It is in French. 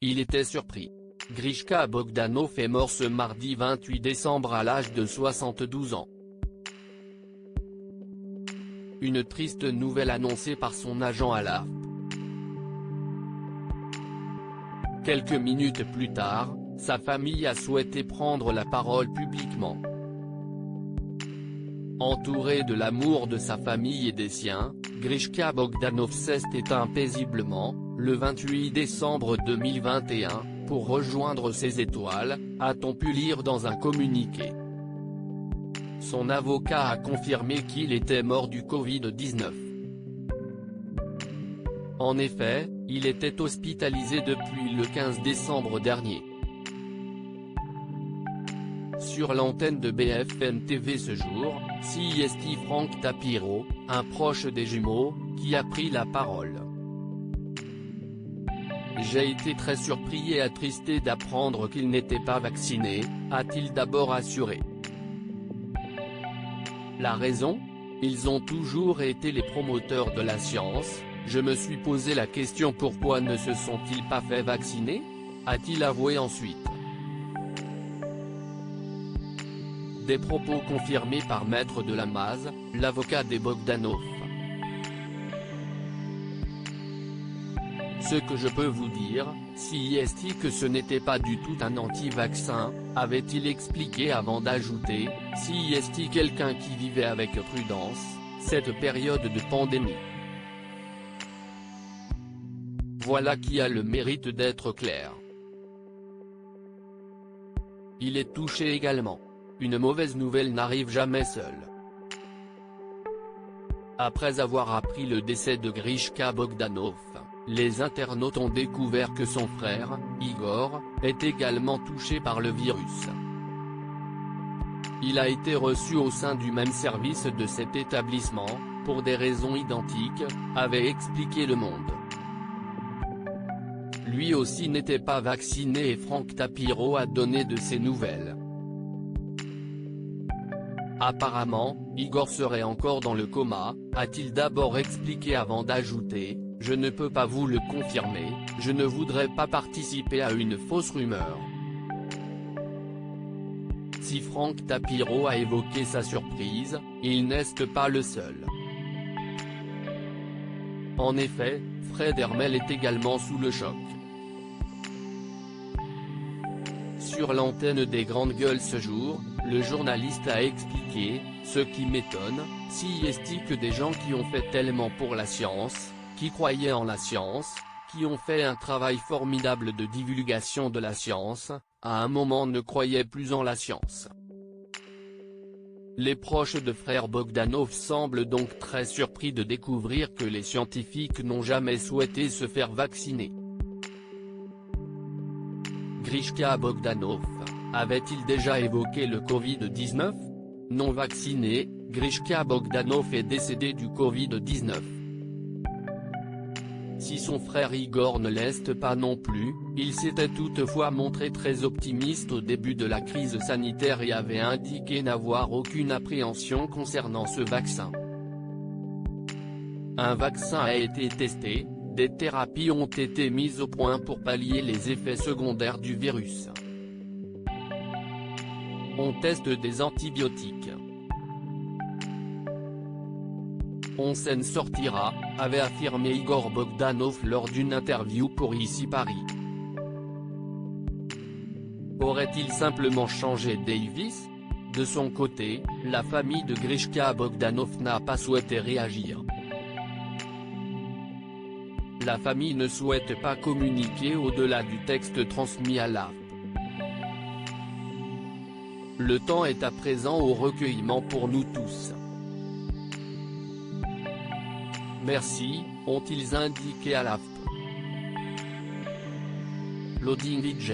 Il était surpris. Grishka Bogdanov est mort ce mardi 28 décembre à l'âge de 72 ans. Une triste nouvelle annoncée par son agent à l'AFP. Quelques minutes plus tard, sa famille a souhaité prendre la parole publiquement. Entouré de l'amour de sa famille et des siens, Grishka Bogdanov s'est éteint paisiblement, le 28 décembre 2021, pour rejoindre ses étoiles, a-t-on pu lire dans un communiqué. Son avocat a confirmé qu'il était mort du Covid-19. En effet, il était hospitalisé depuis le 15 décembre dernier. Sur l'antenne de BFM TV ce jour, c'est Frank Tapiro, un proche des jumeaux, qui a pris la parole. J'ai été très surpris et attristé d'apprendre qu'il n'était pas vacciné, a-t-il d'abord assuré. La raison ? Ils ont toujours été les promoteurs de la science, je me suis posé la question pourquoi ne se sont-ils pas fait vacciner ? A-t-il avoué ensuite. Des propos confirmés par Maître de Lamaze, l'avocat des Bogdanov. Ce que je peux vous dire, c'est que ce n'était pas du tout un anti-vaccin, avait-il expliqué avant d'ajouter, c'est quelqu'un qui vivait avec prudence, cette période de pandémie. Voilà qui a le mérite d'être clair. Il est touché également. Une mauvaise nouvelle n'arrive jamais seule. Après avoir appris le décès de Grishka Bogdanov, les internautes ont découvert que son frère, Igor, est également touché par le virus. Il a été reçu au sein du même service de cet établissement, pour des raisons identiques, avait expliqué Le Monde. Lui aussi n'était pas vacciné et Frank Tapiro a donné de ses nouvelles. Apparemment, Igor serait encore dans le coma, a-t-il d'abord expliqué avant d'ajouter, je ne peux pas vous le confirmer, je ne voudrais pas participer à une fausse rumeur. Si Frank Tapiro a évoqué sa surprise, il n'est pas le seul. En effet, Fred Hermel est également sous le choc. Sur l'antenne des Grandes Gueules ce jour, le journaliste a expliqué, ce qui m'étonne, c'est que des gens qui ont fait tellement pour la science, qui croyaient en la science, qui ont fait un travail formidable de divulgation de la science, à un moment ne croyaient plus en la science. Les proches de frère Bogdanov semblent donc très surpris de découvrir que les scientifiques n'ont jamais souhaité se faire vacciner. Grishka Bogdanov, avait-il déjà évoqué le Covid-19 ? Non vacciné, Grishka Bogdanov est décédé du Covid-19. Si son frère Igor ne l'est pas non plus, il s'était toutefois montré très optimiste au début de la crise sanitaire et avait indiqué n'avoir aucune appréhension concernant ce vaccin. Un vaccin a été testé, des thérapies ont été mises au point pour pallier les effets secondaires du virus. On teste des antibiotiques. On s'en sortira, avait affirmé Igor Bogdanov lors d'une interview pour Ici Paris. Aurait-il simplement changé Davis ? De son côté, la famille de Grishka Bogdanov n'a pas souhaité réagir. La famille ne souhaite pas communiquer au-delà du texte transmis à l'AFP. Le temps est à présent au recueillement pour nous tous. Merci, ont-ils indiqué à l'AFP. Loading VJ.